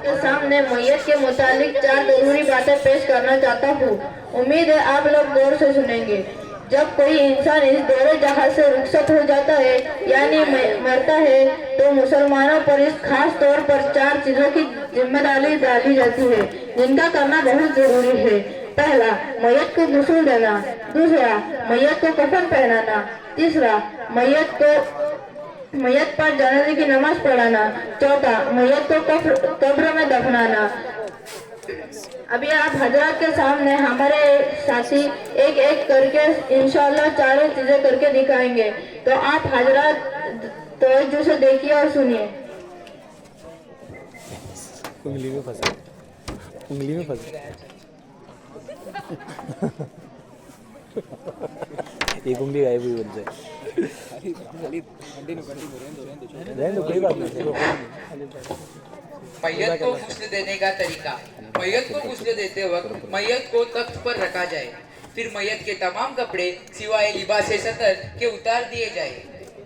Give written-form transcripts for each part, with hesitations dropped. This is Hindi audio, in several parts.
के सामने मैयत के मुतालिक 4 जरूरी बातें पेश करना चाहता हूँ। उम्मीद है आप लोग गौर से सुनेंगे। जब कोई इंसान इस दौरे जहाज से रुखसत हो जाता है यानी मरता है तो मुसलमानों पर इस खास तौर पर 4 चीजों की जिम्मेदारी डाली जाती है जिनका करना बहुत जरूरी है। पहला, मैयत को गुस्ल देना। दूसरा, मैयत को कफन पहनाना। तीसरा, मैयत पर जनाजे की नमाज पढ़ाना। चौथा, मैयत को कब्र में दफनाना। अभी आप हजरत के सामने हमारे साथी एक एक करके इंशाल्लाह चारों चीजें करके दिखाएंगे, तो आप हजरत तवज्जो से देखिए और सुनिए। उंगली में फंसा, उंगली में फंसा। एक उंगली गायब हुई बन जाए। कोई बात नहीं। मैयत को गुस्ल देने का तरीका। मैयत को गुस्ल देते वक्त मैयत को तख्त पर रखा जाए। फिर मैयत के तमाम कपड़े सिवाय लिबास सतर के उतार दिए जाए।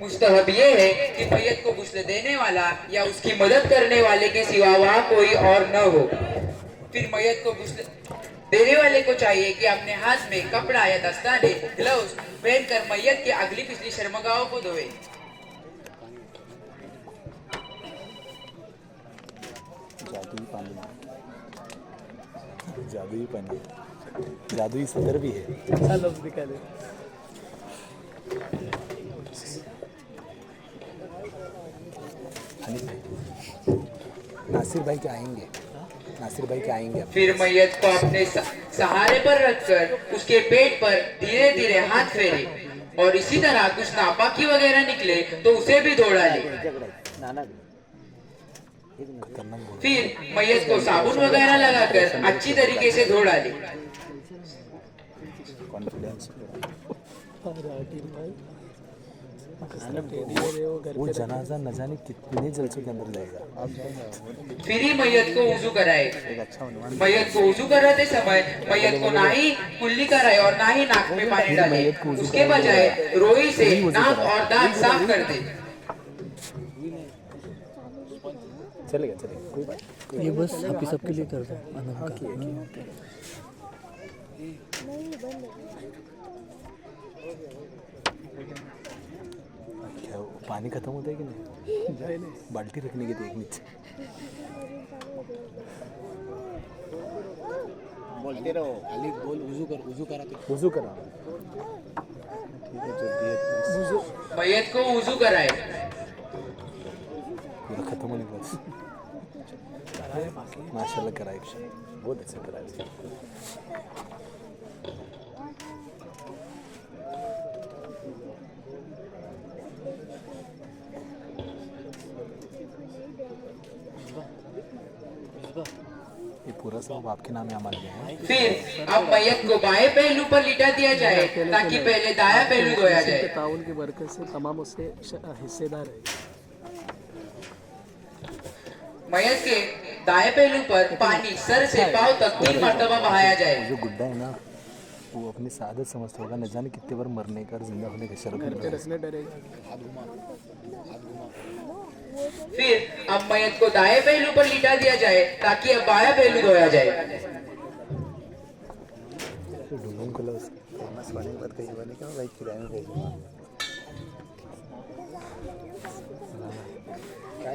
मुस्तहब ये है कि मैयत को गुस्ल देने वाला या उसकी मदद करने वाले के सिवा वहाँ कोई और न हो। फिर मैयत को गुस्ल देने वाले को चाहिए कि अपने हाथ में कपड़ा या दस्ताने ग्लव्स पहनकर मैयत के अगली पिछली शर्मगाहों को धोए। जादुई पानी, जादुई पानी, जादुई सदर भी है। लफ्ज़ निकाले। नासिर भाई के आएंगे, नासिर भाई के आएंगे। फिर मैयत को अपने सहारे पर रखकर उसके पेट पर धीरे धीरे हाथ फेरे और इसी तरह कुछ नापाकी वगैरह निकले तो उसे भी दौड़ा ले। फिर मैयत को साबुन वगैरह लगाकर अच्छी तरीके से धो डाले। वो जनाजा न जाने कितने जलसों के अंदर जाएगा। फिर ही मैयत को वुजू कराए। मैयत को वुजू कराते समय मैयत को ना ही कुल्ली कराए और ना ही नाक में पानी डाले। उसके बजाय रोई से नाक और दांत साफ कर दे। चलेगा चलेगा, कोई बात। ये बस आप ही सबके लिए कर रहे हैं। क्या पानी खत्म होता है कि नहीं? बाल्टी रखने की थी एक नीचे। बोलते रहो, खाली बोल। वुजू करा। वुजू करा। ठीक है, जल्दी मैयत को वुजू कराए। पूरा खत्म होने के बाद माशाल्लाह कराए, बहुत अच्छा कराए। ये पूरा सब आपके नाम यहाँ मान लिया। फिर अब मैयत को बाएं पहलू पर लिटा दिया जाए ताकि पहले दायां पहलू धोया जाए। ताउन की बरकत से तमाम उससे हिस्सेदार है। मैयत के दाएं पहलू पर पानी सर से पांव तक 3 मरतबा बहाया जाए। जो गुड्डा है ना, वो अपनी सादत समझता होगा, न जाने कितने बार मरने का और जिंदा होने का शर्म फिर अब मैयत को दाएं पहलू पर लिटा दिया जाए ताकि अब बायां पहलू धोया जाए।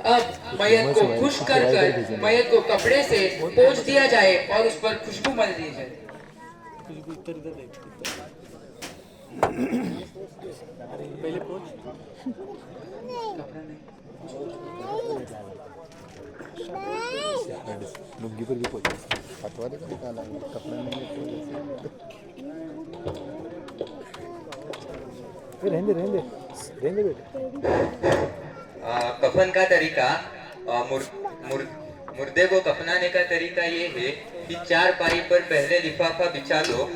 अब मैयत को खुश्क कर मैयत को कपड़े से पोंछ दिया जाए और उस पर खुशबू मल दी जाए। पहले पोंछ। लुंगी पर भी पोंछ। पतवा देखो निकाला है, कपड़ा नहीं रहने बेटे। कफन का तरीका। मुर्दे को कफनाने का तरीका ये है कि 4 पाई पर पहले लिफाफा बिछा दो।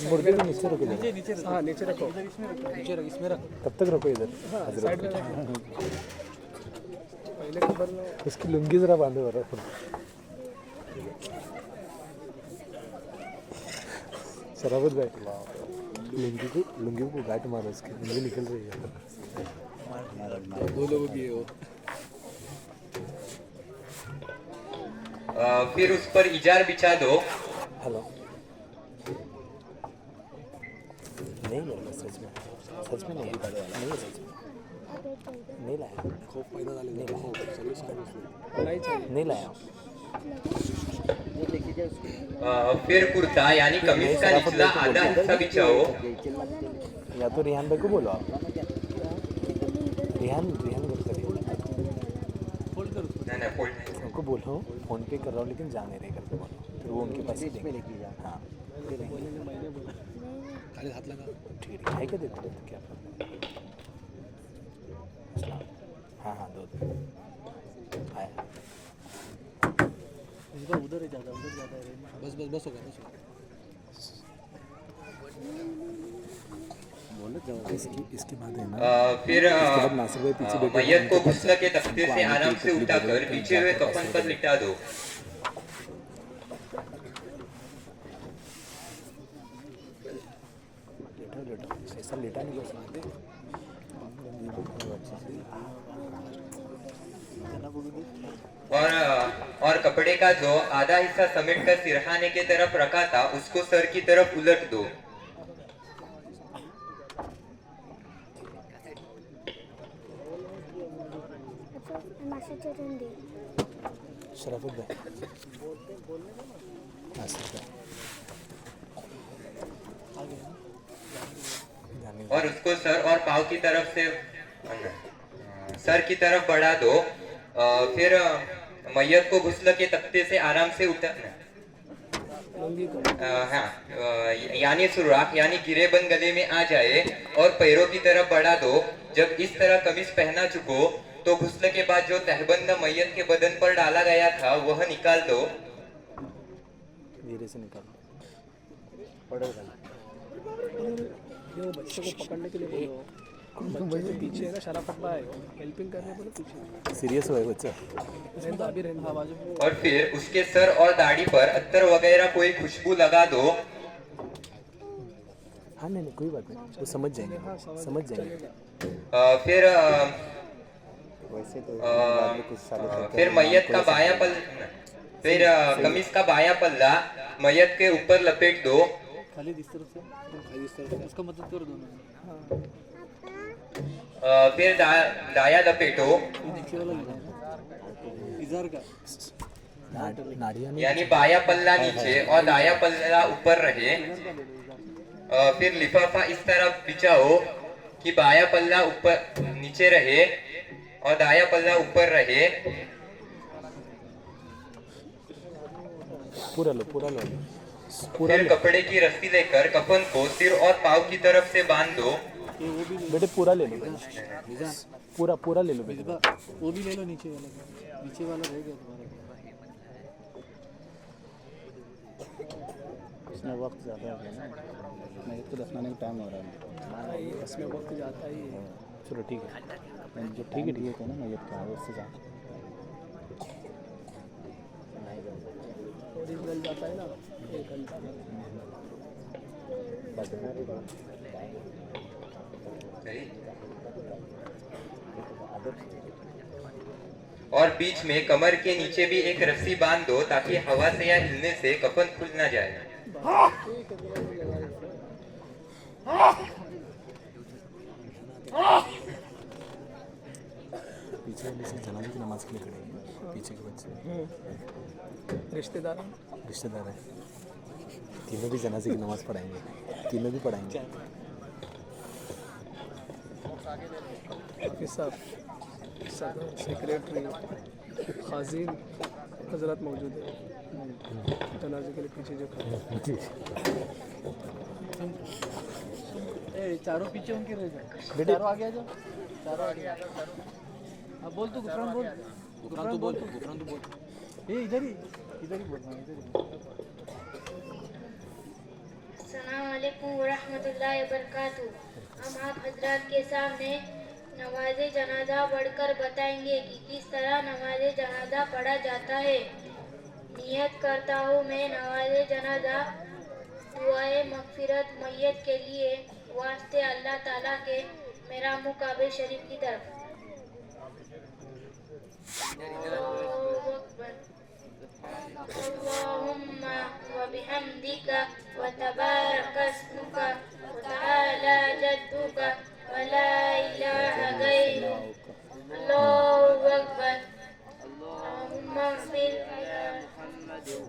मुर्दे को नीचे रखो, नीचे हाँ नीचे रखो, नीचे रख, इसमें रख। तब तक रखो इधर। साइड में पहले खबर लो। इसकी लुंगी जरा बांधो जरा। शराबत भाई, लुंगी को गांठ मारो, इसकी लुंगी निकल रही है। 2 लोगों की हो। फिर उस पर इजार बिछा दो। हेलो नहीं यार मैं सच में नहीं नहीं सच में नहीं लाया खूप पैदा झालेला आहे. खूप सगळे सांगितले. नहीं चाहिए नहीं लाया फिर कुर्ता यानी कमीज का निचला आधा हिस्सा बिछाओ। या तो रिहान भाई को बोलो आप रिहान बोल करिए फोल्ड कर उसको नहीं फोल्ड नहीं। उनको बोलो फ़ोन पे कर रहा हूँ लेकिन जा नहीं रहे करके बोलो फिर वो उनके पास ही देंगे हाँ बोलेंगे मैंने बोला खाली हात लगा. ठीक है क्या देखो तो क्या हाँ हाँ दो आया इनका उधर है ज़्यादा है बस बस बस होगा. बोलत जाओ. इसके बाद है ना फिर इसके बाद नासिर भाई पीछे बैठे मैयत को गुस्ल के तख्ते से आराम से उठाकर बिछे हुए कफन पर लिटा दो। लेटा ऐसा लेटा नहीं कर सकते और कपड़े का जो आधा हिस्सा समेट कर सिरहाने के तरफ रखा था उसको सर की तरफ उलट दो। शराफत भाई नासिर भाई और उसको सर और पाँव की तरफ से सर की तरफ बढ़ा दो। फिर मैयत को गुस्ल के तख्ते से आराम से उठा हाँ यानी सुराख यानी गिरेबंद गले में आ जाए और पैरों की तरफ बढ़ा दो। जब इस तरह कमीज पहना चुको तो गुस्ल के बाद जो तहबंद मैयत के बदन पर डाला गया था वह निकाल दो। धीरे से निकालो पड़ेगा ये वो बच्चे को पकड़ने के लिए बोलो बच्चे के पीछे है ना शराफत भाई हेल्पिंग करने बोलो पीछे सीरियस हुआ है बच्चा रहने दो अभी रहने दो बाजू में और फिर उसके सर और दाढ़ी पर अत्तर वगैरह कोई खुशबू लगा दो। हाँ नहीं कोई बात नहीं वो समझ जाएंगे फिर वैसे तो फिर मैयत का बायां पल फिर कमीज का बायां पल्ला मैयत के ऊपर लपेट दो। खाली इस तरफ से उसका मदद कर दो ना फिर दाया लपेटो नीचे वाला इजार का नाड़ियाँ यानी बायां पल्ला नीचे और दाया पल्ला ऊपर रहे। फिर लिफाफा इस तरह बिछाओ कि बायां पल्ला ऊपर नीचे रहे और दाया पल्ला ऊपर रहे। पूरा लो फिर कपड़े की रस्सी लेकर कफन को सिर और पाँव की तरफ से बांध दो। बेटे पूरा ले लो पूरा ले लो बेटे वो भी ले लो नीचे वाला रह गया तुम्हारा इसमें वक्त ज़्यादा हो गया ना. मैं तो दफनाने का टाइम हो रहा है. इसमें वक्त जाता ही है चलो ठीक है जो ठीक है ना मैयत का उससे जा थोड़ी जल जाता है ना 1 घंटा और बीच में कमर के नीचे भी एक रस्सी बांध दो ताकि हवा से या हिलने से कफन खुल ना जाए। पीछे जनाजे की नमाज के लिए खड़े हैं पीछे के बच्चे रिश्तेदार हैं तीनों भी जनाजे की नमाज पढ़ाएंगे तीनों भी पढ़ाएंगे हाफिज साहब सदर सेक्रेटरी खाजिन हजरत मौजूद है जनाजे के लिए पीछे जो खड़े हैं चारों पीछे उनके रह जाओ चारों आगे आ जाओ चारों आगे अब बोल तो गुफरान बोल ये इधर ही बोल रहा हूँ अस्सलाम वालेकुम वरहमतुल्लाहि वबरकातुहू। हम आप हजरात के सामने नमाज जनाजा पढ़कर बताएंगे कि किस तरह नमाज जनाजा पढ़ा जाता है। नियत करता हूँ मैं नमाज जनाजा दुआए मगफिरत मैयत के लिए वास्ते अल्लाह ताला के मेरा मुँह काबे शरीफ की तरफ। अल्लाहु अकबर। बिहम्दिक व तबारक अस्मुक व तआला जद्दुक व ला इलाहा गैरुक अल्लाहु अकबर अल्लाहुम्मा इग़फिर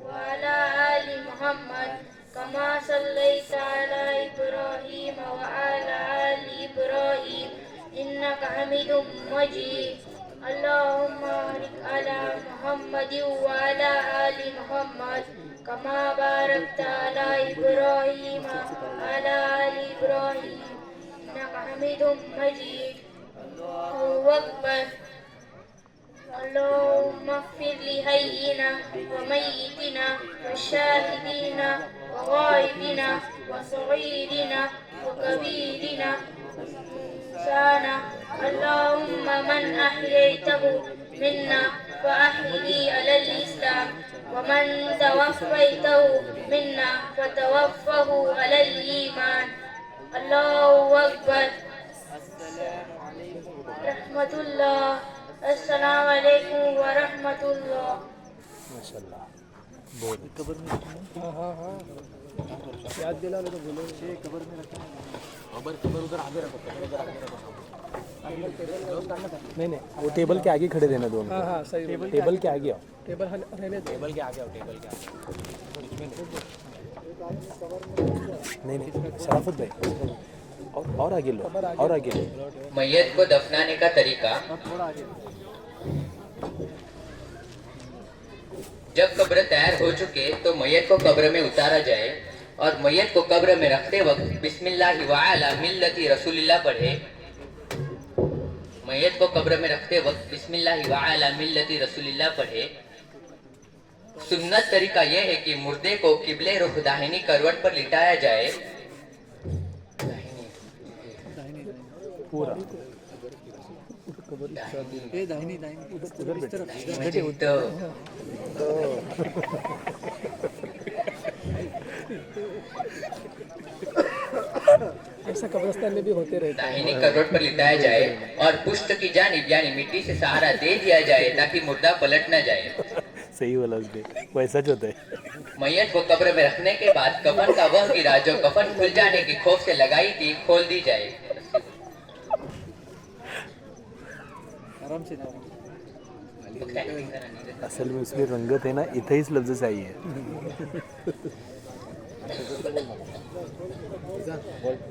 व अला आलि मुहम्मद कमा सल्लैता अला इब्राहीम व अला आलि इब्राहीम इन्नका हमीदुम मजीद अल्लाहुम्मा बारिक अला मुहम्मद व अला आलि मुहम्मद कमा बारकता अला इब्राहीम व अला आलि इब्राहीम इन्नका हमीदुम मजीद अल्लाहु अकबर अल्लाहुम्मा इग़फिर लिहय्यिना व मय्यितिना व शाहिदिना व गायबिना व सगीरिना व कबीरिना इंसाना अल्लाहुम्मा मन अह्यैतहु मिन्ना फअह्यिही अलल इस्लाम व मन तवफ़्फ़ैतहु मिन्ना फतवफ़्फ़हु अलल ईमान अल्लाहु अकबर रहमतुल्लाह अस्सलाम वालेकुम व रहमतुल्लाह माशाल्लाह बहुत हाँ हाँ हाँ याद दिला लो तो बोलो कबर में रखा खबर उधर आगे रखो नहीं नहीं वो टेबल के आगे खड़े रहना दोनों हाँ हाँ सही टेबल के आगे आओ टेबल रहने दो टेबल के आगे आओ टेबल के आगे नहीं नहीं शराफत भाई और आगे लो और आगे लो मैयत को दफनाने का तरीका। जब कब्र तैयार हो चुके तो मैयत को कब्र में उतारा जाए और मैयत को कब्र में रखते वक्त बिस्मिल्लाहि व अला मिल्लति रसूलिल्लाह पढ़े। मैयत को कब्र में रखते वक्त बिस्मिल्लाहि व अला मिल्लति रसूलिल्लाह पढ़े। सुन्नत तरीका यह है कि मुर्दे को किबले रुख दाहिनी करवट पर लिटाया जाए। पूरा दाहिनी ऐसा कब्रिस्तान में भी होते रहते दाहिनी करवट पर लिटाया जाए और पुष्ट की जानिब यानी मिट्टी से सहारा दे दिया जाए ताकि मुर्दा पलट न जाए। सही वाला उसने वैसा जो होता है। मैयत को कब्र में रखने के बाद कफन का वह गिरा जो कफन खुल जाने की खौफ से लगाई थी खोल दी जाए। आराम से असल में उसमें रंगत है ना इथेच लफ्ज से आई है।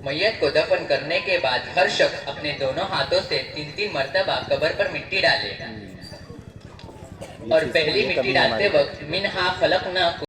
मैयत को दफन करने के बाद हर शख्स अपने दोनों हाथों से 3-3 मर्तबा कब्र पर मिट्टी डालेगा और पहली मिट्टी डालते वक्त मिन्हा खलकनाकुम